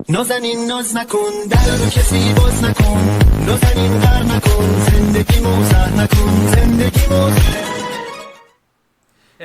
نازنین ناز نکن در رو کسی باز نکن نازنین غر نکن زندگی موزه نکن زندگی موزه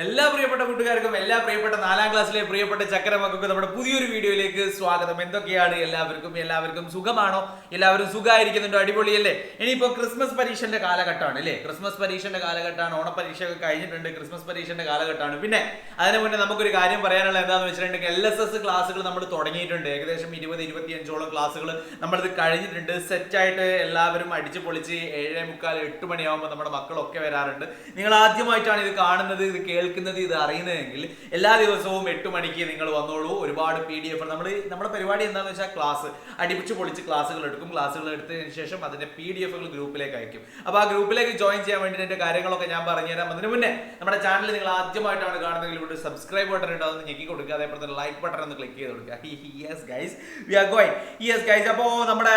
എല്ലാ പ്രിയപ്പെട്ട കൂട്ടുകാർക്കും എല്ലാ പ്രിയപ്പെട്ട 4ാം ക്ലാസ്സിലെ പ്രിയപ്പെട്ട ചക്കരമക്കൾക്ക് നമ്മുടെ പുതിയൊരു വീഡിയോയിലേക്ക് സ്വാഗതം. എന്തൊക്കെയാണ് എല്ലാവർക്കും സുഖമാണോ? എല്ലാവരും സുഖമായിരിക്കുന്നുണ്ടോ? അടിപൊളിയല്ലേ? ഇനിയിപ്പോൾ ക്രിസ്മസ് പരീക്ഷന്റെ കാലഘട്ടമാണ് അല്ലേ? ക്രിസ്മസ് പരീക്ഷന്റെ കാലഘട്ടമാണ്. ഓണപരീക്ഷ ഒക്കെ കഴിഞ്ഞിട്ടുണ്ട്. ക്രിസ്മസ് പരീക്ഷന്റെ കാലഘട്ടമാണ്. പിന്നെ അതിന് മുന്നേ നമുക്കൊരു കാര്യം പറയാനുള്ള എന്താണെന്ന് വെച്ചിട്ടുണ്ടെങ്കിൽ LSS ക്ലാസ്സുകൾ നമ്മൾ തുടങ്ങിയിട്ടുണ്ട്. ഏകദേശം 20-25ഓളം ക്ലാസ്സുകൾ നമ്മളിത് കഴിഞ്ഞിട്ടുണ്ട്. സെറ്റായിട്ട് എല്ലാവരും അടിച്ചു പൊളിച്ച് 7:45 8 മണിയാകുമ്പോൾ നമ്മുടെ മക്കളൊക്കെ വരാറുണ്ട്. നിങ്ങൾ ആദ്യമായിട്ടാണ് ഇത് കാണുന്നത്, ഇത് കേൾക്കുന്നത്, ഇത് അറിയുന്നതെങ്കിൽ എല്ലാ ദിവസവും 8 മണിക്ക് നിങ്ങൾ വന്നോളൂ. ഒരുപാട് PDF നമ്മുടെ പരിപാടി എന്താണെന്ന് വെച്ചാൽ ക്ലാസ് അടിപ്പിച്ച് പൊളിച്ച് ക്ലാസ്സുകൾ എടുക്കും. ക്ലാസ്സുകൾ എടുത്തതിന് ശേഷം അതിന്റെ PDFകൾ ഗ്രൂപ്പിലേക്ക് അയക്കും. അപ്പോൾ ആ ഗ്രൂപ്പിലേക്ക് ജോയിൻ ചെയ്യാൻ വേണ്ടി എന്റെ കാര്യങ്ങളൊക്കെ ഞാൻ പറഞ്ഞുതരാം. അതിന് മുന്നേ നമ്മുടെ ചാനൽ നിങ്ങൾ ആദ്യമായിട്ടാണ് കാണുന്നതെങ്കിൽ ഇവിടെ സബ്സ്ക്രൈബ് ബട്ടൺ ഉണ്ട്, അതൊന്ന് ഞെക്കി കൊടുക്കുക. അതേപോലെ തന്നെ ലൈക്ക് ബട്ടൺ ഒന്ന് ക്ലിക്ക് ചെയ്ത് കൊടുക്കുക. Yes guys, we are going. Yes guys, അപ്പോൾ നമ്മുടെ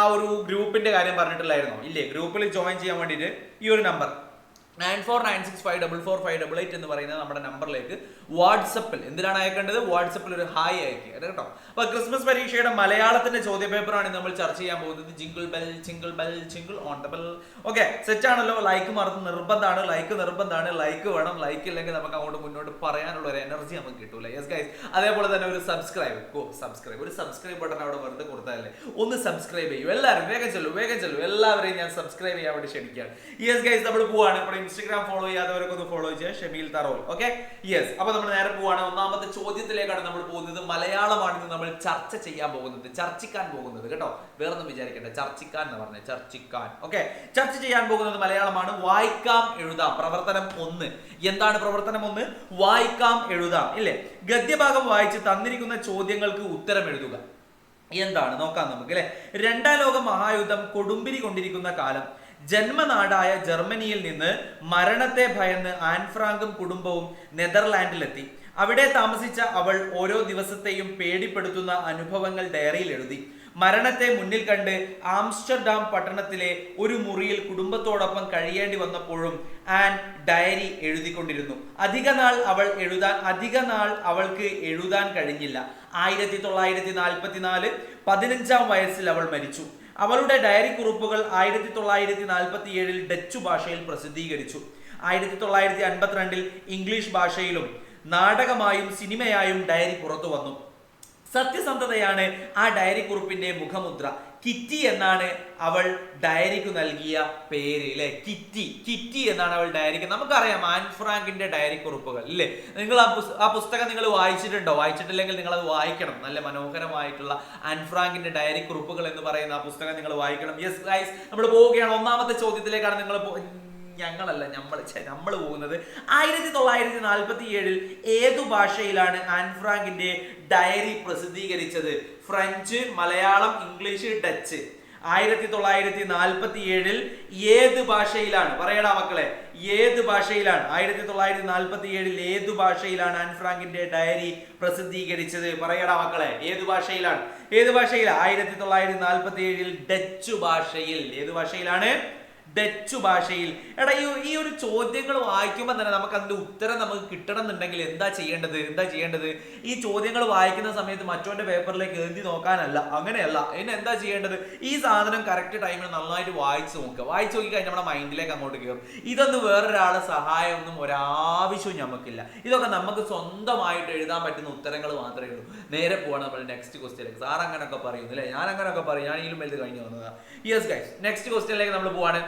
ആ ഒരു ഗ്രൂപ്പിന്റെ കാര്യം പറഞ്ഞിട്ടില്ലായിരുന്നോ? ഇല്ലേ, ഗ്രൂപ്പിൽ ജോയിൻ ചെയ്യാൻ വേണ്ടിയിട്ട് ഈ ഒരു നമ്പർ 9496544588 എന്ന് പറയുന്ന നമ്മുടെ നമ്പറിലേക്ക് വാട്സപ്പിൽ എന്തിനാണ് അയക്കേണ്ടത്? വാട്സപ്പിൽ ഒരു ഹായ് അയക്കുക കേട്ടോ. അപ്പൊ ക്രിസ്മസ് പരീക്ഷയുടെ മലയാളത്തിന്റെ ചോദ്യപേപ്പറാണ് നമ്മൾ ചർച്ച ചെയ്യാൻ പോകുന്നത്. Jingle bell jingle bell jingle on the bell. Okay, set ആണല്ലോ? ലൈക്ക് നിർബന്ധമാണ്. ലൈക്ക് വേണം. ലൈക്ക് ഇല്ലെങ്കിൽ നമുക്ക് അങ്ങോട്ട് മുന്നോട്ട് പറയാനുള്ള ഒരു എനർജി നമുക്ക് കിട്ടൂല. യെസ് ഗൈസ്, അതേപോലെ തന്നെ ഒരു സബ്സ്ക്രൈബ് ബട്ടൺ അവിടെ വെറുതെ കൊടുത്താലേ ഒന്ന് സബ്സ്ക്രൈബ് ചെയ്യൂ. എല്ലാവരും വേഗം ചെല്ലു. എല്ലാവരെയും ഞാൻ സബ്സ്ക്രൈബ് ചെയ്യാൻ വേണ്ടി ക്ഷണിക്കുകയാണ്. യെസ് ഗൈസ്, നമ്മൾ പോവാണ്. ഇൻസ്റ്റാഗ്രാം ഫോളോ ചെയ്യാത്തവരൊക്കെ ഒന്ന് ഫോളോ ചെയ്യുക. ഷമീൽ തറോൾ. Okay, yes. അപ്പൊ നമ്മൾ നേരെ പോവാണ്. ഒന്നാമത്തെ ചോദ്യത്തിലേക്കാണ് നമ്മൾ പോകുന്നത്. മലയാളമാണ് ഇന്ന് നമ്മൾ ചർച്ച ചെയ്യാൻ പോകുന്നത്, ചർച്ചിക്കാൻ പോകുന്നത് കേട്ടോ. വേറൊന്നും വിചാരിക്കട്ടെ, ചർച്ചിക്കാൻ എന്ന് പറഞ്ഞത് ചർച്ചിക്കാൻ. ഓക്കെ, ചർച്ച ചെയ്യാൻ പോകുന്നത് മലയാളമാണ്. വായിക്കാം എഴുതാം. പ്രവർത്തനം 1. എന്താണ് പ്രവർത്തനം 1? വായിക്കാം എഴുതാം. ഇല്ലേ, ഗദ്യഭാഗം വായിച്ച് തന്നിരിക്കുന്ന ചോദ്യങ്ങൾക്ക് ഉത്തരം എഴുതുക. എന്താണ് നോക്കാം നമുക്ക് അല്ലെ. 2ാം ലോക മഹായുദ്ധം കൊടുമ്പിരി കൊണ്ടിരിക്കുന്ന കാലം. ജന്മനാടായ ജർമ്മനിയിൽ നിന്ന് മരണത്തെ ഭയന്ന് ആൻ ഫ്രാങ്കും കുടുംബവും നെതർലാൻഡിലെത്തി. അവിടെ താമസിച്ച അവൾ ഓരോ ദിവസത്തെയും പേടിപ്പെടുത്തുന്ന അനുഭവങ്ങൾ ഡയറിയിൽ എഴുതി. മരണത്തെ മുന്നിൽ കണ്ട് ആംസ്റ്റർഡാം പട്ടണത്തിലെ ഒരു മുറിയിൽ കുടുംബത്തോടൊപ്പം കഴിയേണ്ടി വന്നപ്പോഴും ആൻ ഡയറി എഴുതിക്കൊണ്ടിരുന്നു. അധിക നാൾ അവൾക്ക് എഴുതാൻ കഴിഞ്ഞില്ല. 1944 15ാം വയസ്സിൽ അവൾ മരിച്ചു. അവളുടെ ഡയറി കുറിപ്പുകൾ 1947 ഡച്ച് ഭാഷയിൽ പ്രസിദ്ധീകരിച്ചു. 1952 ഇംഗ്ലീഷ് ഭാഷയിലും നാടകമായും സിനിമയായും ഡയറി പുറത്തു വന്നു. സത്യസന്ധതയാണ് ആ ഡയറി കുറിപ്പിന്റെ മുഖമുദ്ര. കിറ്റി എന്നാണ് അവൾ ഡയറിക്ക് നൽകിയ പേര് അല്ലെ. കിറ്റി എന്നാണ് അവൾ ഡയറിക്ക്. നമുക്കറിയാം ആൻ ഫ്രാങ്കിന്റെ ഡയറി കുറിപ്പുകൾ ഇല്ലേ. നിങ്ങൾ ആ പുസ്തകം നിങ്ങൾ വായിച്ചിട്ടുണ്ടോ? വായിച്ചിട്ടില്ലെങ്കിൽ നിങ്ങൾ അത് വായിക്കണം. നല്ല മനോഹരമായിട്ടുള്ള ആൻ ഫ്രാങ്കിന്റെ ഡയറി കുറിപ്പുകൾ എന്ന് പറയുന്ന ആ പുസ്തകം നിങ്ങൾ വായിക്കണം. യെസ് ഗൈസ്, നമ്മൾ പോവുകയാണ്. ഒന്നാമത്തെ ചോദ്യത്തിലേക്കാണ് നമ്മൾ പോകുന്നത്. 1947 ഏതു ഭാഷയിലാണ് ആൻ ഫ്രാങ്കിന്റെ ഡയറി പ്രസിദ്ധീകരിച്ചത്? French, Malayalam, English, Dutch. 1947 ഏത് ഭാഷയിലാണ്? പറയടാ മക്കളെ, ഏത് ഭാഷയിലാണ്? 1947 ഏതു ഭാഷയിലാണ് ആൻ ഫ്രാങ്കിന്റെ ഡയറി പ്രസിദ്ധീകരിച്ചത്? പറയടാ മക്കളെ, ഏത് ഭാഷയിലാണ്? 1947 ഡച്ച് ഭാഷയിൽ. ഏത് ഭാഷയിലാണ്? ഡച്ച് ഭാഷയിൽ. എടാ, ഈ ഒരു ചോദ്യങ്ങൾ വായിക്കുമ്പോൾ തന്നെ നമുക്ക് അതിന്റെ ഉത്തരം നമുക്ക് കിട്ടണം എന്നുണ്ടെങ്കിൽ എന്താ ചെയ്യേണ്ടത്? ഈ ചോദ്യങ്ങൾ വായിക്കുന്ന സമയത്ത് മറ്റവന്റെ പേപ്പറിലേക്ക് എഴുതി നോക്കാനല്ല, അങ്ങനെയല്ല. ഇനി എന്താ ചെയ്യേണ്ടത്? ഈ സാധനം കറക്റ്റ് ടൈമിൽ നന്നായിട്ട് വായിച്ചു നോക്കി കഴിഞ്ഞാൽ നമ്മുടെ മൈൻഡിലേക്ക് അങ്ങോട്ട് കയറും. ഇതൊന്നും വേറൊരാളെ സഹായമൊന്നും ഒരാവശ്യവും നമുക്കില്ല. ഇതൊക്കെ നമുക്ക് സ്വന്തമായിട്ട് എഴുതാൻ പറ്റുന്ന ഉത്തരങ്ങൾ മാത്രമേ ഉള്ളൂ. നേരെ പോവാണ് നമ്മൾ നെക്സ്റ്റ് ക്വസ്റ്റ്യനിലേക്ക്. സാർ അങ്ങനെയൊക്കെ പറയുന്നു അല്ലേ? ഞാൻ അങ്ങനെയൊക്കെ പറയും. ഞാൻ ഇതിലും വലുത് കഴിഞ്ഞു വന്നതാ. യെസ് ഗൈസ്, നെക്സ്റ്റ് ക്വസ്റ്റ്യനിലേക്ക് നമ്മൾ പോവാണ്.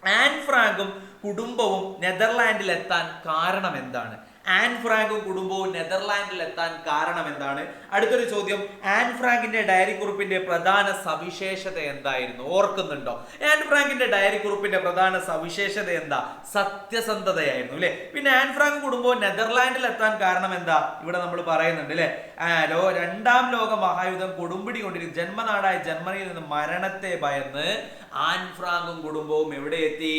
ആൻ ഫ്രാങ്കും കുടുംബവും നെതർലാൻഡിൽ എത്താൻ കാരണം എന്താണ്? ആൻ ഫ്രാങ്കും കുടുംബവും നെതർലാൻഡിൽ എത്താൻ കാരണം എന്താണ്? അടുത്തൊരു ചോദ്യം, ആൻ ഫ്രാങ്കിന്റെ ഡയറി കുറിപ്പിന്റെ പ്രധാന സവിശേഷത എന്തായിരുന്നു? ഓർക്കുന്നുണ്ടോ? ആൻ ഫ്രാങ്കിന്റെ ഡയറി കുറിപ്പിന്റെ പ്രധാന സവിശേഷത എന്താ? സത്യസന്ധതയായിരുന്നു അല്ലെ. പിന്നെ ആൻ ഫ്രാങ്കും കുടുംബവും നെതർലാൻഡിൽ എത്താൻ കാരണം എന്താ? ഇവിടെ നമ്മൾ പറയുന്നുണ്ട് അല്ലെ. 2ാം ലോക മഹായുദ്ധം കൊടുമ്പിടി കൊണ്ടിരിക്കും. ജന്മനാടായ ജർമ്മനിയിൽ നിന്ന് മരണത്തെ ഭയന്ന് ആൻ ഫ്രാങ്കും കുടുംബവും എവിടെ എത്തി?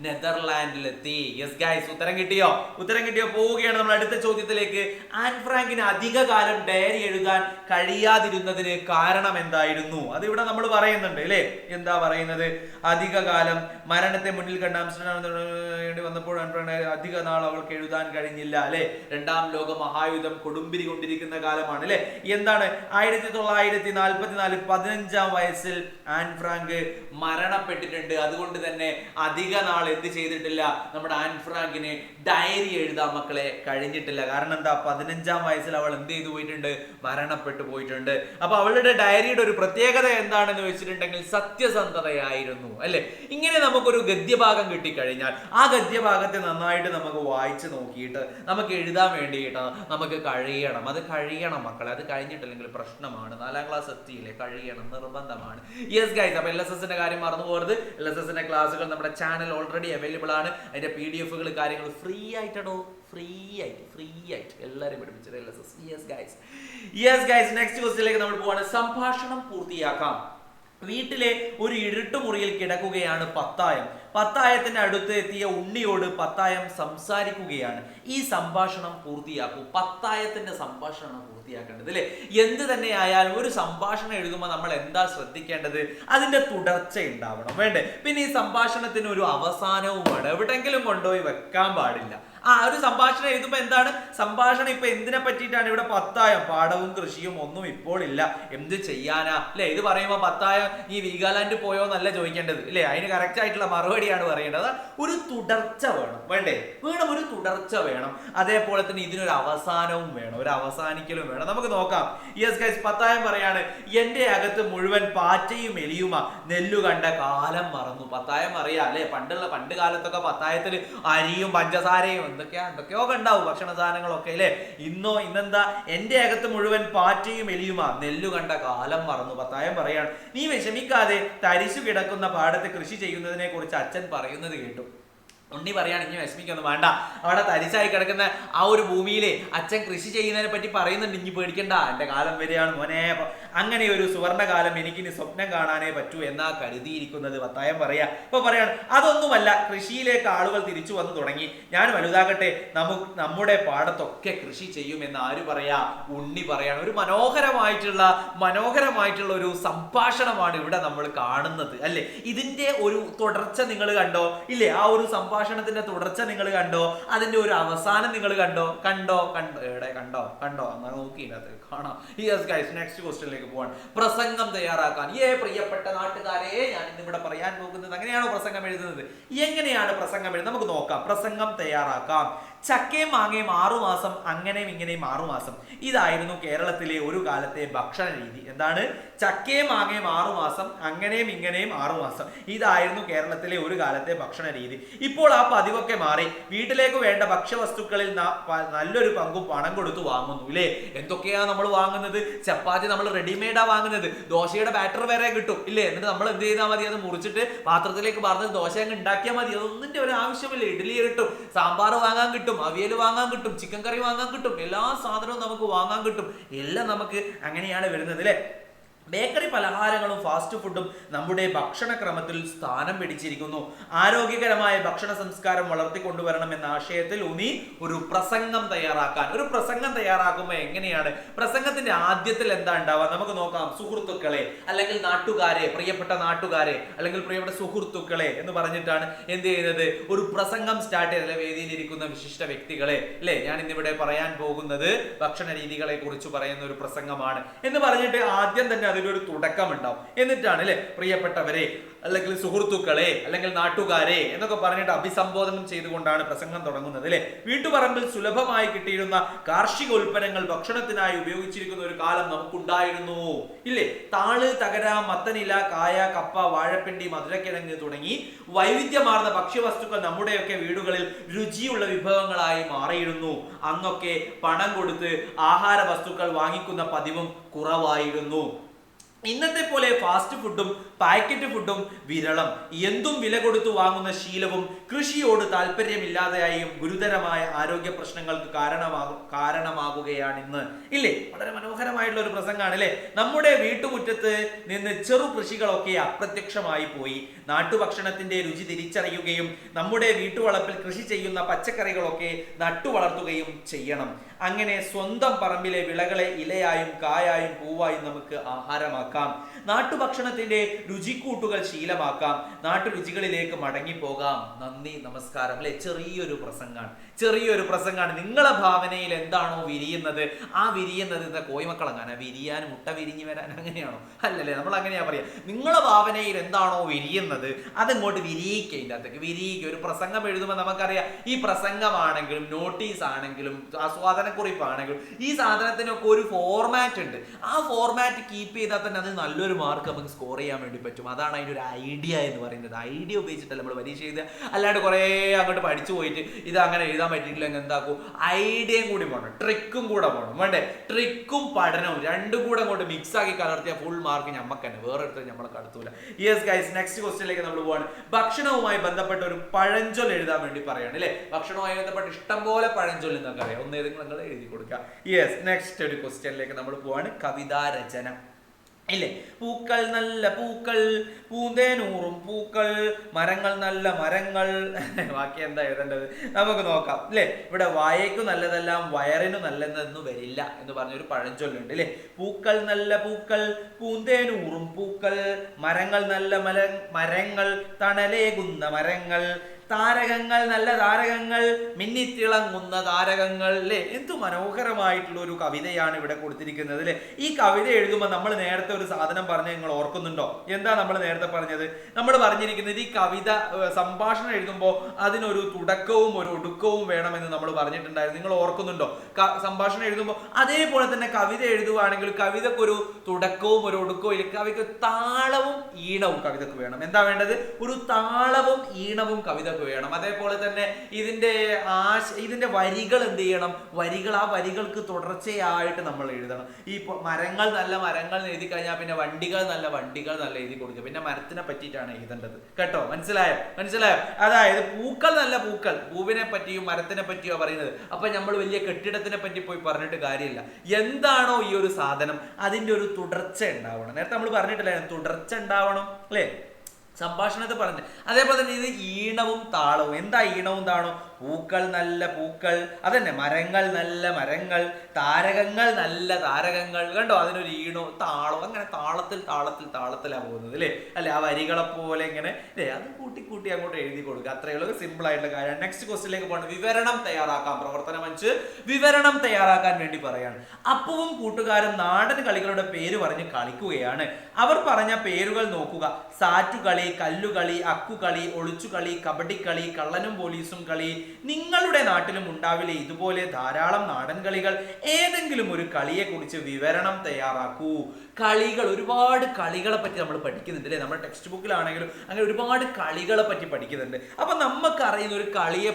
നെതർലാൻഡിലെത്തി. യെസ് ഗൈസ്, ഉത്തരം കിട്ടിയോ? പോവുകയാണ് പോവുകയാണ് നമ്മൾ അടുത്ത ചോദ്യത്തിലേക്ക്. ആൻ ഫ്രാങ്കിന് അധിക കാലം ഡയറി എഴുതാൻ കഴിയാതിരുന്നതിന് കാരണം എന്തായിരുന്നു? അത് ഇവിടെ നമ്മൾ പറയുന്നുണ്ട് അല്ലേ. എന്താ പറയുന്നത്? അധിക കാലം മരണത്തെ മുന്നിൽ കണ്ട വന്നപ്പോൾ അധിക നാൾ അവൾക്ക് എഴുതാൻ കഴിഞ്ഞില്ല അല്ലെ. രണ്ടാം ലോക മഹായുദ്ധം കൊടുമ്പിരി കൊണ്ടിരിക്കുന്ന കാലമാണ് അല്ലെ. എന്താണ് 1944 15-ാം വയസ്സിൽ ആൻ ഫ്രാങ്ക് മരണപ്പെട്ടിട്ടുണ്ട്. അതുകൊണ്ട് തന്നെ അധിക നാൾ എന്ത് ചെയ്തിട്ടില്ല, നമ്മുടെ ആൻ ഫ്രാങ്കിന് ഡയറി എഴുതാൻ മക്കളെ കഴിഞ്ഞിട്ടില്ല. കാരണം എന്താ, 15-ാം വയസ്സിൽ അവൾ എന്ത് ചെയ്തു പോയിട്ടുണ്ട്, മരണപ്പെട്ടു പോയിട്ടുണ്ട്. അപ്പൊ അവളുടെ ഡയറിയുടെ ഒരു പ്രത്യേകത എന്താണെന്ന് വെച്ചിട്ടുണ്ടെങ്കിൽ സത്യസന്ധതയായിരുന്നു അല്ലെ. ഇങ്ങനെ നമുക്കൊരു ഗദ്യഭാഗം കിട്ടിക്കഴിഞ്ഞാൽ ആ ഗദ്യഭാഗത്തെ നന്നായിട്ട് നമുക്ക് വായിച്ചു നോക്കിയിട്ട് നമുക്ക് എഴുതാൻ വേണ്ടിയിട്ട് നമുക്ക് കഴിയണം. അത് കഴിയണം മക്കളെ, അത് കഴിഞ്ഞിട്ടില്ലെങ്കിൽ പ്രശ്നമാണ്. 4ാം ക്ലാസ് എത്തിയില്ലേ, കഴിയണം, നിർബന്ധമാണ്. യെസ് ഗൈസ്, അപ്പൊ LSSന്റെ കാര്യം മറന്നു പോകരുത്. LSSന്റെ ക്ലാസ്സുകൾ നമ്മുടെ ചാനൽ ഓൾറെഡി അവൈലബിൾ ആണ്. അതിന്റെ PDF-കൾ കാര്യങ്ങൾ ഫ്രീ ആയിട്ടോ, ഫ്രീ ആയിട്ട് എല്ലാവരും പഠിപ്പിച്ചത് LSS. യെസ് ഗൈസ്, നെക്സ്റ്റ് ക്വസ്റ്റ്യനിലേക്ക് നമ്മൾ പോവാണ്. സംഭാഷണം പൂർത്തിയാക്കാം. വീട്ടിലെ ഒരു ഇരുട്ടുമുറിയിൽ കിടക്കുകയാണ് പത്തായം. പത്തായത്തിന്റെ അടുത്ത് എത്തിയ ഉണ്ണിയോട് പത്തായം സംസാരിക്കുകയാണ്. ഈ സംഭാഷണം പൂർത്തിയാക്കൂ. പത്തായത്തിന്റെ സംഭാഷണം പൂർത്തിയാക്കേണ്ടത് അല്ലെ. എന്ത് തന്നെ ആയാലും ഒരു സംഭാഷണം എഴുതുമ്പോൾ നമ്മൾ എന്താ ശ്രദ്ധിക്കേണ്ടത്, അതിന്റെ തുടർച്ച ഉണ്ടാവണം വേണ്ടേ. പിന്നെ ഈ സംഭാഷണത്തിന് ഒരു അവസാനവും വേണം. എവിടെങ്കിലും കൊണ്ടുപോയി വെക്കാൻ പാടില്ല. ഒരു സംഭാഷണം എഴുതുമ്പോ എന്താണ് സംഭാഷണം, ഇപ്പൊ എന്തിനെ പറ്റിയിട്ടാണ്? ഇവിടെ പത്തായം, പാടവും കൃഷിയും ഒന്നും ഇപ്പോൾ ഇല്ല, എന്ത് ചെയ്യാനാ അല്ലെ. ഇത് പറയുമ്പോ പത്തായം ഈ വീഗാലാൻഡ് പോയോ എന്നല്ല ചോദിക്കേണ്ടത് ഇല്ലേ. അതിന് കറക്റ്റ് ആയിട്ടുള്ള മറുപടിയാണ് പറയേണ്ടത്. ഒരു തുടർച്ച വേണം വേണ്ടേ, ഒരു തുടർച്ച വേണം. അതേപോലെ തന്നെ ഇതിനൊരു അവസാനവും വേണം, ഒരു അവസാനിക്കലും വേണം. നമുക്ക് നോക്കാം. യെസ് ഗൈസ്, പത്തായം പറയാണ്, എന്റെ അകത്ത് മുഴുവൻ പാറ്റയും എലിയുമാ, നെല്ലു കണ്ട കാലം മറന്നു. പത്തായം അറിയാം അല്ലെ. പണ്ട് കാലത്തൊക്കെ പത്തായത്തിൽ അരിയും പഞ്ചസാരയും എന്തൊക്കെയോ ഉണ്ടാവും, ഭക്ഷണ സാധനങ്ങളൊക്കെ അല്ലെ. ഇന്നെന്താ, എന്റെ അകത്ത് മുഴുവൻ പാറ്റയും എലിയുമാ, നെല്ലു കണ്ട കാലം മറന്നു. പത്തായം പറയാണ്, നീ വിഷമിക്കാതെ തരിശു കിടക്കുന്ന പാടത്ത് കൃഷി ചെയ്യുന്നതിനെ കുറിച്ച് അച്ഛൻ പറയുന്നത് കേട്ടു. ഉണ്ണി പറയാണ്, ഇനി വിഷമിക്കൊന്നും വേണ്ട, അവിടെ തരിശായി കിടക്കുന്ന ആ ഒരു ഭൂമിയിലെ അച്ഛൻ കൃഷി ചെയ്യുന്നതിനെ പറ്റി പറയുന്നുണ്ട്, ഇനി പേടിക്കണ്ട, എന്റെ കാലം വരെയാണ് മോനെ. അങ്ങനെ ഒരു സുവർണകാലം എനിക്കിനി സ്വപ്നം കാണാനേ പറ്റൂ എന്നാ കരുതിയിരിക്കുന്നത്. പത്തായം പറയാ. ഇപ്പൊ പറയാണ്, അതൊന്നുമല്ല, കൃഷിയിലേക്ക് ആളുകൾ തിരിച്ചു വന്നു തുടങ്ങി, ഞാൻ വലുതാകട്ടെ, നമ്മുടെ പാടത്തൊക്കെ കൃഷി ചെയ്യുമെന്ന് ആര് പറയാ? ഉണ്ണി പറയാണ്. ഒരു മനോഹരമായിട്ടുള്ള ഒരു സംഭാഷണമാണ് ഇവിടെ നമ്മൾ കാണുന്നത് അല്ലെ. ഇതിന്റെ ഒരു തുടർച്ച നിങ്ങൾ കണ്ടോ ഇല്ലേ? ആ ഒരു സംഭാഷണത്തിന്റെ തുടർച്ച നിങ്ങൾ കണ്ടോ? അതിന്റെ ഒരു അവസാനം നിങ്ങൾ കണ്ടോ? എവിടെ കണ്ടോ? അങ്ങനെ നോക്കിയില്ല, കാണാം. യെസ് ഗൈസ്, നെക്സ്റ്റ് ക്വസ്റ്റ്യനിലേക്ക് പോവാണ്. പ്രസംഗം തയ്യാറാക്കാൻ. പ്രിയപ്പെട്ട നാട്ടുകാരെ, ഞാൻ ഇന്നിവിടെ പറയാൻ പോകുന്നത്, അങ്ങനെയാണോ പ്രസംഗം എഴുതുന്നത്? എങ്ങനെയാണ് പ്രസംഗം എഴുതുന്നത്? നമുക്ക് നോക്കാം. പ്രസംഗം തയ്യാറാക്കാം. ചക്കയും മാങ്ങയും 6 മാസം, അങ്ങനെയും ഇങ്ങനെയും 6 മാസം. ഇതായിരുന്നു കേരളത്തിലെ ഒരു കാലത്തെ ഭക്ഷണ രീതി. എന്താണ്? ചക്കയും മാങ്ങയും 6 മാസം, അങ്ങനെയും ഇങ്ങനെയും 6 മാസം. ഇതായിരുന്നു കേരളത്തിലെ ഒരു കാലത്തെ ഭക്ഷണ രീതി. ഇപ്പോൾ ആ പതിവൊക്കെ മാറി. വീട്ടിലേക്ക് വേണ്ട ഭക്ഷ്യവസ്തുക്കളിൽ നല്ലൊരു പങ്കും പണം കൊടുത്തു വാങ്ങുന്നു ഇല്ലേ. എന്തൊക്കെയാ നമ്മൾ വാങ്ങുന്നത്? ചപ്പാത്തി നമ്മൾ റെഡിമെയ്ഡാ വാങ്ങുന്നത്. ദോശയുടെ ബാറ്റർ വേറെ കിട്ടും ഇല്ലേ. എന്നിട്ട് നമ്മൾ എന്ത് ചെയ്താൽ മതി? അത് മുറിച്ചിട്ട് പാത്രത്തിലേക്ക് പറഞ്ഞ് ദോശ അങ്ങ് ഉണ്ടാക്കിയാൽ മതി. അതൊന്നിന്റെ ഒരു ആവശ്യമില്ല. ഇഡ്ഡലി കിട്ടും, സാമ്പാർ വാങ്ങാൻ കിട്ടും, അവിയൽ വാങ്ങാൻ കിട്ടും, ചിക്കൻ കറി വാങ്ങാൻ കിട്ടും, എല്ലാ സാധനവും നമുക്ക് വാങ്ങാൻ കിട്ടും. എല്ലാം നമുക്ക് അങ്ങനെയാണ് വരുന്നത് അല്ലെ. ബേക്കറി പലഹാരങ്ങളും ഫാസ്റ്റ് ഫുഡും നമ്മുടെ ഭക്ഷണക്രമത്തിൽ സ്ഥാനം പിടിച്ചിരിക്കുന്നു. ആരോഗ്യകരമായ ഭക്ഷണ സംസ്കാരം വളർത്തിക്കൊണ്ടുവരണം എന്ന ആശയത്തിൽ ഊന്നി ഒരു പ്രസംഗം തയ്യാറാക്കാൻ. ഒരു പ്രസംഗം തയ്യാറാക്കുമ്പോൾ എങ്ങനെയാണ്? പ്രസംഗത്തിന്റെ ആദ്യത്തിൽ എന്താ ഉണ്ടാവുക? നമുക്ക് നോക്കാം. സുഹൃത്തുക്കളെ, അല്ലെങ്കിൽ നാട്ടുകാരെ, പ്രിയപ്പെട്ട നാട്ടുകാരെ, അല്ലെങ്കിൽ പ്രിയപ്പെട്ട സുഹൃത്തുക്കളെ എന്ന് പറഞ്ഞിട്ടാണ് എന്ത് ചെയ്യുന്നത്? ഒരു പ്രസംഗം സ്റ്റാർട്ട് ചെയ്ത വേദിയിലിരിക്കുന്ന വിശിഷ്ട വ്യക്തികളെ അല്ലെ, ഞാൻ ഇന്നിവിടെ പറയാൻ പോകുന്നത് ഭക്ഷണ രീതികളെ കുറിച്ച് പറയുന്ന ഒരു പ്രസംഗമാണ് എന്ന് പറഞ്ഞിട്ട് ആദ്യം തന്നെ അതിലൊരു തുടക്കം ഉണ്ടാവും. എന്നിട്ടാണ് അല്ലെ പ്രിയപ്പെട്ടവരെ, അല്ലെങ്കിൽ സുഹൃത്തുക്കളെ, അല്ലെങ്കിൽ നാട്ടുകാരെ എന്നൊക്കെ പറഞ്ഞിട്ട് അഭിസംബോധനം ചെയ്തുകൊണ്ടാണ് പ്രസംഗം തുടങ്ങുന്നത് അല്ലെ. വീട്ടുപറമ്പിൽ സുലഭമായി കിട്ടിയിരുന്ന കാർഷിക ഉൽപ്പന്നങ്ങൾ ഭക്ഷണത്തിനായി ഉപയോഗിച്ചിരിക്കുന്ന ഒരു കാലം നമുക്കുണ്ടായിരുന്നു ഇല്ലേ. താള്, തകര, മത്തനില, കായ, കപ്പ, വാഴപ്പിണ്ടി, മധുരക്കിഴങ്ങ് തുടങ്ങി വൈവിധ്യമാർന്ന ഭക്ഷ്യവസ്തുക്കൾ നമ്മുടെയൊക്കെ വീടുകളിൽ രുചിയുള്ള വിഭവങ്ങളായി മാറിയിരുന്നു. അന്നൊക്കെ പണം കൊടുത്ത് ആഹാര വസ്തുക്കൾ വാങ്ങിക്കുന്ന പതിവും കുറവായിരുന്നു. ഇന്നത്തെ പോലെ ഫാസ്റ്റ് ഫുഡും പാക്കറ്റ് ഫുഡും വിരളം. എന്തും വില കൊടുത്തു വാങ്ങുന്ന ശീലവും കൃഷിയോട് താല്പര്യമില്ലാതെയായും ഗുരുതരമായ ആരോഗ്യ പ്രശ്നങ്ങൾക്ക് കാരണമാകുകയാണ് ഇന്ന്. ഇല്ലേ, വളരെ മനോഹരമായിട്ടുള്ള ഒരു പ്രസംഗമാണ് അല്ലേ. നമ്മുടെ വീട്ടുമുറ്റത്ത് നിന്ന് ചെറു കൃഷികളൊക്കെ അപ്രത്യക്ഷമായി പോയി. നാട്ടുഭക്ഷണത്തിന്റെ രുചി തിരിച്ചറിയുകയും നമ്മുടെ വീട്ടുവളപ്പിൽ കൃഷി ചെയ്യുന്ന പച്ചക്കറികളൊക്കെ നട്ടു വളർത്തുകയും ചെയ്യണം. അങ്ങനെ സ്വന്തം പറമ്പിലെ വിളകളെ ഇലയായും കായായും പൂവായും നമുക്ക് ആഹാരമാക്കാം. നാട്ടുഭക്ഷണത്തിന്റെ രുചിക്കൂട്ടുകൾ ശീലമാക്കാം. നാട്ടുരുചികളിലേക്ക് മടങ്ങിപ്പോകാം. നന്ദി, നമസ്കാരം. അല്ലെ, ചെറിയൊരു പ്രസംഗമാണ്. നിങ്ങളെ ഭാവനയിൽ എന്താണോ വിരിയുന്നത്, ആ വിരിയുന്നത് ഇന്ന കോയിമക്കളങ്ങനെ വിരിയാൻ മുട്ട വിരിഞ്ഞു വരാൻ അങ്ങനെയാണോ? അല്ലല്ലേ, നമ്മൾ അങ്ങനെയാ പറയാ. നിങ്ങളെ ഭാവനയിൽ എന്താണോ വിരിയുന്നത് അതിങ്ങോട്ട് വിരിയിക്കുക. ഇതിനകത്തേക്ക് വിരിയിക്കുക. ഒരു പ്രസംഗം എഴുതുമ്പോൾ നമുക്കറിയാം, ഈ പ്രസംഗമാണെങ്കിലും നോട്ടീസ് ആണെങ്കിലും ആസ്വാദനക്കുറിപ്പാണെങ്കിലും ഈ സാധനത്തിനൊക്കെ ഒരു ഫോർമാറ്റ് ഉണ്ട്. ആ ഫോർമാറ്റ് കീപ്പ് ചെയ്താൽ തന്നെ അത് നല്ലൊരു മാർക്ക് നമുക്ക് സ്കോർ ചെയ്യാൻ വേണ്ടി പറ്റും. അതാണ് അതിൻ്റെ ഒരു ഐഡിയ എന്ന് പറയുന്നത്. ഐഡിയ ഉപയോഗിച്ചിട്ടല്ല നമ്മൾ പരീക്ഷ എഴുതുക. അല്ലാണ്ട് കുറേ അങ്ങോട്ട് പഠിച്ചു പോയിട്ട് ഇത് അങ്ങനെ എഴുതാൻ പറ്റിയിട്ടില്ലെങ്കിൽ എന്താക്കും, ഐഡിയയും കൂടി പോകണം, ട്രിക്കും കൂടെ പോകണം. വേണ്ടേ? ട്രിക്കും പഠനവും രണ്ടും കൂടെ അങ്ങോട്ട് മിക്സ് ആക്കി കലർത്തിയ ഫുൾ മാർക്ക് ഞമ്മക്ക് തന്നെ, വേറെ എടുത്ത് നമ്മളെ കടത്തൂല. യെസ് ഗൈസ്, നെക്സ്റ്റ് ക്വസ്റ്റ്യനിലേക്ക് നമ്മൾ പോവാണ്. ഭക്ഷണവുമായി ബന്ധപ്പെട്ട ഒരു പഴഞ്ചൊല്ല് എഴുതാൻ വേണ്ടി പറയാണ് അല്ലേ. ഭക്ഷണവുമായി ബന്ധപ്പെട്ട് ഇഷ്ടംപോലെ പഴഞ്ചൊല്ല് നിങ്ങൾക്ക് അറിയാം. ഒന്നേതെങ്കിലും നിങ്ങൾ എഴുതി കൊടുക്കുക. യെസ്, നെക്സ്റ്റ് ഒരു ക്വസ്റ്റ്യനിലേക്ക് നമ്മൾ പോവാണ്. കവിതാ രചന ഇല്ലേ. പൂക്കൾ നല്ല പൂക്കൾ, പൂന്തേനൂറും പൂക്കൾ, മരങ്ങൾ നല്ല മരങ്ങൾ. ബാക്കി എന്താ എഴുതേണ്ടത് നമുക്ക് നോക്കാം അല്ലേ. ഇവിടെ വായയ്ക്കു നല്ലതെല്ലാം വയറിനു നല്ലതെന്ന് വരില്ല എന്ന് പറഞ്ഞൊരു പഴഞ്ചൊല്ലുണ്ട് അല്ലേ. പൂക്കൾ നല്ല പൂക്കൾ, പൂന്തേനൂറും പൂക്കൾ, മരങ്ങൾ നല്ല മരങ്ങൾ, തണലേകുന്ന മരങ്ങൾ, താരകങ്ങൾ നല്ല താരകങ്ങൾ, മിന്നിത്തിളങ്ങുന്ന താരകങ്ങൾ അല്ലേ. എന്തു മനോഹരമായിട്ടുള്ള ഒരു കവിതയാണ് ഇവിടെ കൊടുത്തിരിക്കുന്നത് അല്ലേ. ഈ കവിത എഴുതുമ്പോൾ നമ്മൾ നേരത്തെ ഒരു സാധനം പറഞ്ഞ് നിങ്ങൾ ഓർക്കുന്നുണ്ടോ? എന്താ നമ്മൾ നേരത്തെ പറഞ്ഞത്? നമ്മൾ പറഞ്ഞിരിക്കുന്നത് ഈ കവിത സംഭാഷണം എഴുതുമ്പോൾ അതിനൊരു തുടക്കവും ഒരു ഒടുക്കവും വേണമെന്ന് നമ്മൾ പറഞ്ഞിട്ടുണ്ടായിരുന്നു. നിങ്ങൾ ഓർക്കുന്നുണ്ടോ? സംഭാഷണം എഴുതുമ്പോൾ അതേപോലെ തന്നെ കവിത എഴുതുവാണെങ്കിൽ കവിതക്കൊരു തുടക്കവും ഒരു ഒടുക്കവും ഇല്ല. കവിക്ക് താളവും ഈണവും കവിതക്ക് വേണം. എന്താ വേണ്ടത്? ഒരു താളവും ഈണവും കവിത വേണം. അതേപോലെ തന്നെ ഇതിന്റെ വരികൾ എന്ത് ചെയ്യണം? ആ വരികൾക്ക് തുടർച്ചയായിട്ട് നമ്മൾ എഴുതണം. ഈ മരങ്ങൾ നല്ല മരങ്ങൾ എഴുതി കഴിഞ്ഞാൽ പിന്നെ വണ്ടികൾ നല്ല എഴുതി കൊടുക്കുക. പിന്നെ മരത്തിനെ പറ്റിയിട്ടാണ് എഴുതേണ്ടത് കേട്ടോ. മനസ്സിലായോ? അതായത് പൂക്കൾ നല്ല പൂക്കൾ, പൂവിനെ പറ്റിയും മരത്തിനെ പറ്റിയോ പറയുന്നത്. അപ്പൊ നമ്മൾ വലിയ കെട്ടിടത്തിനെ പറ്റി പോയി പറഞ്ഞിട്ട് കാര്യമില്ല. എന്താണോ ഈ ഒരു സാധനം അതിന്റെ ഒരു തുടർച്ച ഉണ്ടാവണം. നേരത്തെ നമ്മൾ പറഞ്ഞിട്ടില്ലായിരുന്നു, തുടർച്ച ഉണ്ടാവണം അല്ലേ സംഭാഷണത്തെ പറഞ്ഞു. അതേപോലെ തന്നെ ഇത് ഈണവും താളവും. എന്താ ഈണവും താളവും? പൂക്കൾ നല്ല പൂക്കൾ, അതന്നെ. മരങ്ങൾ നല്ല മരങ്ങൾ, താരകങ്ങൾ നല്ല താരകങ്ങൾ. കണ്ടോ, അതിനൊരു ഈണവും താളവും. അങ്ങനെ താളത്തിലാണ് പോകുന്നത് അല്ലേ. അല്ലെ, ആ വരികളെ പോലെ ഇങ്ങനെ അല്ലേ. അത് കൂട്ടി അങ്ങോട്ട് എഴുതി കൊടുക്കുക. അത്രയേ ഉള്ളൂ. സിമ്പിൾ ആയിട്ടുള്ള കാര്യമാണ്. നെക്സ്റ്റ് ക്വസ്റ്റ്യനിലേക്ക് പോകണം. വിവരണം തയ്യാറാക്കാം. പ്രവർത്തനം 5 വിവരണം തയ്യാറാക്കാൻ വേണ്ടി പറയാണ്. അപ്പവും കൂട്ടുകാരും നാടൻ കളികളുടെ പേര് പറഞ്ഞ് കളിക്കുകയാണ്. അവർ പറഞ്ഞ പേരുകൾ നോക്കുക. സാറ്റുകളി, കല്ലുകളി, അക്കുകളി, ഒളിച്ചുകളി, കബഡിക്കളി, കള്ളനും പോലീസും കളി. നിങ്ങളുടെ നാട്ടിലും ഉണ്ടാവില്ലേ ഇതുപോലെ ധാരാളം നാടൻ കളികൾ? ഏതെങ്കിലും ഒരു കളിയെ കുറിച്ച് വിവരണം തയ്യാറാക്കൂ. കളികൾ, ഒരുപാട് കളികളെ പറ്റി നമ്മൾ പഠിക്കുന്നുണ്ട് അല്ലേ. നമ്മുടെ ടെക്സ്റ്റ് ബുക്കിലാണെങ്കിലും അങ്ങനെ ഒരുപാട് കളികളെ പറ്റി പഠിക്കുന്നുണ്ട്. അപ്പൊ നമുക്ക് അറിയുന്ന ഒരു കളിയെ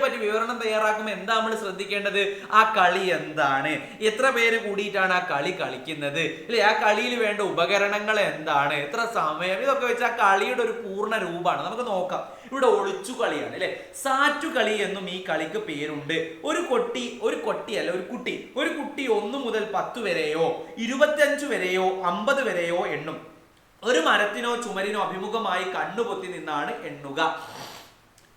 പറ്റി വിവരണം തയ്യാറാക്കുമ്പോൾ എന്താ നമ്മൾ ശ്രദ്ധിക്കേണ്ടത്? ആ കളി എന്താണ്, എത്ര പേര് കൂടിയിട്ടാണ് ആ കളി കളിക്കുന്നത് അല്ലെ, ആ കളിയിൽ വേണ്ട ഉപകരണങ്ങൾ എന്താണ്, എത്ര സമയം, ഇതൊക്കെ വെച്ച് ആ കളിയുടെ ഒരു പൂർണ്ണ രൂപമാണ്. നമുക്ക് നോക്കാം. ഇവിടെ ഒളിച്ചു കളിയാണ് അല്ലെ. സാറ്റുകളി എന്നും ഈ കളിക്ക് പേരുണ്ട്. ഒരു കുട്ടി 1 മുതൽ 10 വരെയോ 25 വരെയോ 50 വരെയോ എണ്ണും. ഒരു മരത്തിനോ ചുമരിനോ അഭിമുഖമായി കണ്ണുപൊത്തി നിന്നാണ് എണ്ണുക.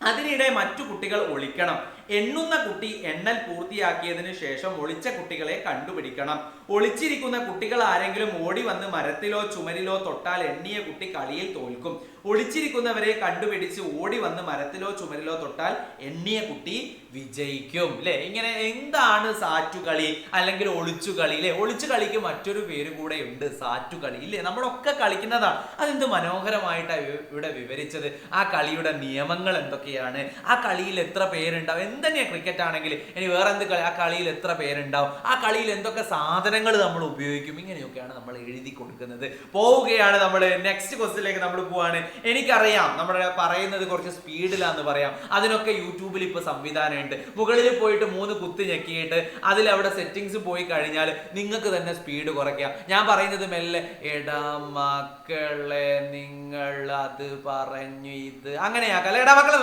അതിനിടെ മറ്റു കുട്ടികൾ ഒളിക്കണം. എണ്ണുന്ന കുട്ടി എണ്ണൽ പൂർത്തിയാക്കിയതിനു ശേഷം ഒളിച്ച കുട്ടികളെ കണ്ടുപിടിക്കണം. ഒളിച്ചിരിക്കുന്ന കുട്ടികൾ ആരെങ്കിലും ഓടി വന്ന് മരത്തിലോ ചുമരിലോ തൊട്ടാൽ എണ്ണിയ കുട്ടി കളിയിൽ തോൽക്കും. ഒളിച്ചിരിക്കുന്നവരെ കണ്ടുപിടിച്ച് ഓടി വന്ന് മരത്തിലോ ചുമരിലോ തൊട്ടാൽ എണ്ണിയ കുട്ടി വിജയിക്കും അല്ലെ. ഇങ്ങനെ എന്താണ് സാറ്റുകളി അല്ലെങ്കിൽ ഒളിച്ചുകളി അല്ലെ. ഒളിച്ചുകളിക്ക് മറ്റൊരു പേര് കൂടെ ഉണ്ട്, സാറ്റുകളി ഇല്ലേ. നമ്മളൊക്കെ കളിക്കുന്നതാണ്. അതെന്ത് മനോഹരമായിട്ടാണ് ഇവിടെ വിവരിച്ചത്. ആ കളിയുടെ നിയമങ്ങൾ എന്തൊക്കെയാണ്, ആ കളിയിൽ എത്ര പേരുണ്ടാവും എന്തെങ്കിലും ക്രിക്കറ്റ് ആണെങ്കിൽ ഇനി വേറെ എന്ത് കളി, ആ കളിയിൽ എത്ര പേരുണ്ടാവും, ആ കളിയിൽ എന്തൊക്കെ സാധനങ്ങൾ നമ്മൾ ഉപയോഗിക്കും, ഇങ്ങനെയൊക്കെയാണ് നമ്മൾ എഴുതി കൊടുക്കുന്നത്. പോവുകയാണ് നമ്മൾ നെക്സ്റ്റ് ക്വസ്റ്റ്യനിലേക്ക് നമ്മൾ പോവാണ്. എനിക്കറിയാം നമ്മുടെ പറയുന്നത് കുറച്ച് സ്പീഡിലാന്ന് പറയാം, അതിനൊക്കെ യൂട്യൂബിൽ ഇപ്പൊ സംവിധാനമുണ്ട്. മുകളിൽ പോയിട്ട് 3 കുത്തി ഞെക്കിയിട്ട് അതിലവിടെ സെറ്റിങ്സ് പോയി കഴിഞ്ഞാൽ നിങ്ങൾക്ക് തന്നെ സ്പീഡ് കുറയ്ക്കാം. ഞാൻ പറയുന്നത് മെല്ലെ എടാ മക്കളെ നിങ്ങൾ അത് പറഞ്ഞു ഇത് അങ്ങനെയാക്കാം, അല്ലെ എടാ മക്കളെ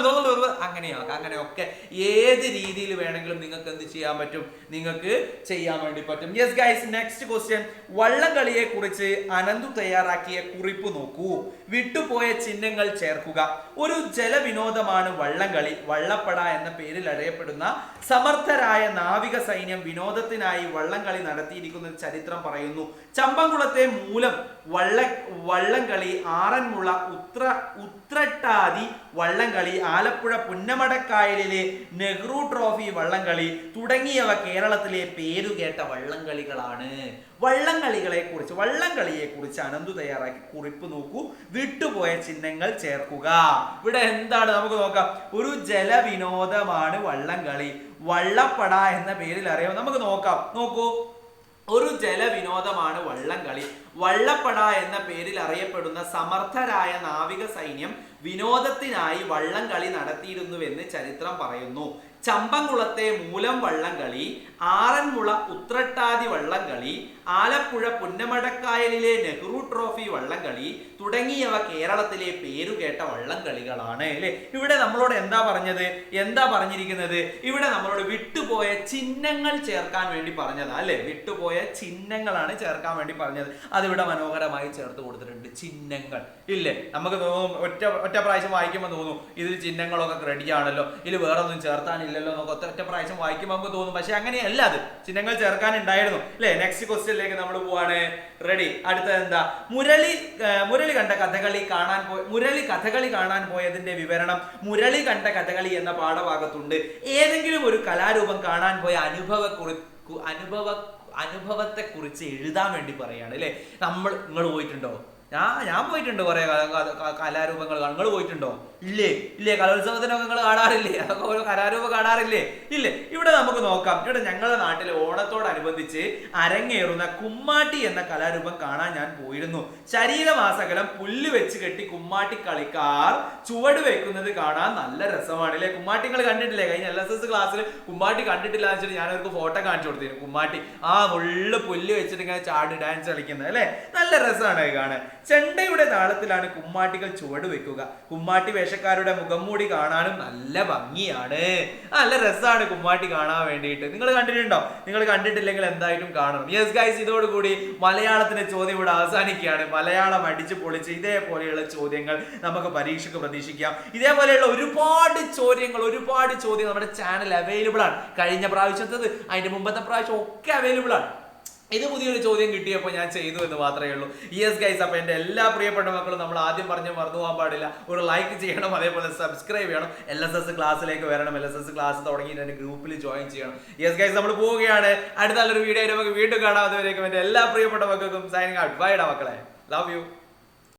അങ്ങനെയാക്കാം. അങ്ങനെയൊക്കെ ഏത് രീതിയിൽ വേണമെങ്കിലും നിങ്ങൾക്ക് എന്ത് ചെയ്യാൻ പറ്റും, നിങ്ങൾക്ക് ചെയ്യാൻ വേണ്ടി പറ്റും. Yes guys, next question. വള്ളംകളിയെ കുറിച്ച് അനന്തു തയ്യാറാക്കിയ കുറിപ്പ് നോക്കൂ. വിട്ടുപോയ ചിഹ്നങ്ങൾ ചേർക്കുക. ഒരു ജലവിനോദമാണ് വള്ളംകളി. വള്ളപ്പട എന്ന പേരിൽ അറിയപ്പെടുന്ന സമർത്ഥരായ നാവിക സൈന്യം വിനോദത്തിനായി വള്ളംകളി നടത്തിയിരിക്കുന്ന ചരിത്രം പറയുന്നു. ചമ്പംകുളത്തെ മൂലം വള്ളംകളി, ആറന്മുള ഉത്രട്ടാതി വള്ളംകളി, ആലപ്പുഴ പുന്നമടക്കായലിലെ നെഹ്റു ട്രോഫി വള്ളംകളി തുടങ്ങിയവ കേരളത്തിലെ പേരുകേട്ട വള്ളംകളികളാണ്. വള്ളംകളിയെ കുറിച്ച് അനന്തു തയ്യാറാക്കി കുറിപ്പ് നോക്കൂ. വിട്ടുപോയ ചിഹ്നങ്ങൾ ചേർക്കുക. ഇവിടെ എന്താണ് നമുക്ക് നോക്കാം. ഒരു ജലവിനോദമാണ് വള്ളംകളി. വള്ളപ്പട എന്ന പേരിൽ അറിയാം. നമുക്ക് നോക്കാം. നോക്കൂ, ഒരു ജലവിനോദമാണ് വള്ളംകളി. വള്ളപ്പട എന്ന പേരിൽ അറിയപ്പെടുന്ന സമർത്ഥരായ നാവിക സൈന്യം വിനോദത്തിനായി വള്ളംകളി നടത്തിയിരുന്നുവെന്ന് ചരിത്രം പറയുന്നു. ചമ്പംകുളത്തെ മൂലം വള്ളംകളി, ആറന്മുള ഉത്രട്ടാതി വള്ളംകളി, ആലപ്പുഴ പുന്നമടക്കായലിലെ നെഹ്റു ട്രോഫി വള്ളംകളി തുടങ്ങിയവ കേരളത്തിലെ പേരുകേട്ട വള്ളംകളികളാണ്. അല്ലെ, ഇവിടെ നമ്മളോട് എന്താ പറഞ്ഞിരിക്കുന്നത്? ഇവിടെ നമ്മളോട് വിട്ടുപോയ ചിഹ്നങ്ങൾ ചേർക്കാൻ വേണ്ടി പറഞ്ഞതാ, അല്ലെ? വിട്ടുപോയ ചിഹ്നങ്ങളാണ് ചേർക്കാൻ വേണ്ടി പറഞ്ഞത്. അതിവിടെ മനോഹരമായി ചേർത്ത് കൊടുത്തിട്ടുണ്ട്. ചിഹ്നങ്ങൾ ഇല്ലേ, നമുക്ക് തോന്നും ഒറ്റ പ്രാവശ്യം വായിക്കുമ്പോൾ തോന്നും ഇതിൽ ചിഹ്നങ്ങളൊക്കെ റെഡിയാണല്ലോ, ഇതിൽ വേറെ ഒന്നും ചേർത്താനില്ലല്ലോ എന്നൊക്കെ ഒറ്റ പ്രാവശ്യം വായിക്കുമ്പോൾ നമുക്ക് തോന്നും. പക്ഷെ അങ്ങനെയല്ല, അത് ചിഹ്നങ്ങൾ ചേർക്കാനുണ്ടായിരുന്നു. അല്ലെ, നെക്സ്റ്റ് ക്വസ്റ്റ്യനിലേക്ക് നമ്മൾ പോവാണ്. റെഡി? അടുത്തത് എന്താ? മുരളി കഥകളി കാണാൻ പോയതിന്റെ വിവരണം മുരളി കണ്ട കഥകളി എന്ന പാഠഭാഗത്തുണ്ട്. ഏതെങ്കിലും ഒരു കലാരൂപം കാണാൻ പോയ അനുഭവത്തെ കുറിച്ച് എഴുതാൻ വേണ്ടി പറയാണ്. അല്ലെ, നിങ്ങൾ പോയിട്ടുണ്ടോ? ഞാൻ പോയിട്ടുണ്ട് കുറെ കലാരൂപങ്ങൾ. നിങ്ങൾ പോയിട്ടുണ്ടോ? ഇല്ലേ കലോത്സവത്തിനൊക്കെ നിങ്ങൾ കാണാറില്ലേ? അതൊക്കെ ഓരോ കലാരൂപം കാണാറില്ലേ? ഇല്ലേ. ഇവിടെ നമുക്ക് നോക്കാം. ഇവിടെ ഞങ്ങളുടെ നാട്ടിലെ ഓണത്തോടനുബന്ധിച്ച് അരങ്ങേറുന്ന കുമ്മാട്ടി എന്ന കലാരൂപം കാണാൻ ഞാൻ പോയിരുന്നു. ശരീരമാസകലം പുല്ല് വെച്ച് കെട്ടി കുമ്മാട്ടി കളിക്കാർ ചുവട് വെക്കുന്നത് കാണാൻ നല്ല രസമാണ്. അല്ലെ, കുമ്മാട്ടികൾ കണ്ടിട്ടില്ലേ? കഴിഞ്ഞ LSS ക്ലാസ്സിൽ കുമ്മാട്ടി കണ്ടിട്ടില്ല എന്ന് വെച്ചിട്ട് ഞാനവർക്ക് ഫോട്ടോ കാണിച്ചു കൊടുത്തിരുന്നു. കുമ്മാട്ടി മുള്ളു പുല്ല് വെച്ചിട്ട് ഇങ്ങനെ ചാടി ഡാൻസ് കളിക്കുന്നത്. അല്ലെ, നല്ല രസമാണ് അത് കാണാൻ. ചെണ്ടയുടെ താളത്തിലാണ് കുമ്മാട്ടികൾ ചുവട് വെക്കുക. കുമ്മാട്ടി വേഷക്കാരുടെ മുഖംമൂടി കാണാനും നല്ല ഭംഗിയാണ്. നല്ല രസമാണ് കുമ്മാട്ടി കാണാൻ വേണ്ടിയിട്ട്. നിങ്ങൾ കണ്ടിട്ടുണ്ടോ? നിങ്ങൾ കണ്ടിട്ടില്ലെങ്കിൽ എന്തായിട്ടും കാണണം. യെസ് ഗൈസ്, ഇതോടുകൂടി മലയാളത്തിന്റെ ചോദ്യം ഇവിടെ അവസാനിക്കുകയാണ്. മലയാളം അടിച്ചു പൊളിച്ച് ഇതേപോലെയുള്ള ചോദ്യങ്ങൾ നമുക്ക് പരീക്ഷയ്ക്ക് പ്രതീക്ഷിക്കാം. ഇതേപോലെയുള്ള ഒരുപാട് ചോദ്യങ്ങൾ നമ്മുടെ ചാനൽ അവൈലബിൾ ആണ്. കഴിഞ്ഞ പ്രാവശ്യത്തത്, അതിന്റെ മുമ്പത്തെ പ്രാവശ്യം ഒക്കെ അവൈലബിൾ ആണ്. ഇത് പുതിയൊരു ചോദ്യം കിട്ടിയപ്പോൾ ഞാൻ ചെയ്തു എന്ന് മാത്രമേ ഉള്ളൂ. യെസ് ഗൈസ്, അപ്പൊ എന്റെ എല്ലാ പ്രിയപ്പെട്ട മക്കളും നമ്മൾ ആദ്യം പറഞ്ഞ് മറന്നു പോകാൻ പാടില്ല. ഒരു ലൈക്ക് ചെയ്യണം, അതേപോലെ സബ്സ്ക്രൈബ് ചെയ്യണം. LSS ക്ലാസ്സിലേക്ക് വരണം. LSS ക്ലാസ് തുടങ്ങിയിട്ട് എന്റെ ഗ്രൂപ്പിൽ ജോയിൻ ചെയ്യണം. യെസ് ഗൈസ്, നമ്മൾ പോവുകയാണ്. അടുത്ത നല്ലൊരു വീഡിയോ നമുക്ക് വീണ്ടും കാണാം. അതുവരേക്കും എന്റെ എല്ലാ പ്രിയപ്പെട്ട മക്കൾക്കും സൈനിങ് ഔട്ട്. ബൈ ഡാ മക്കളെ, ലവ് യു.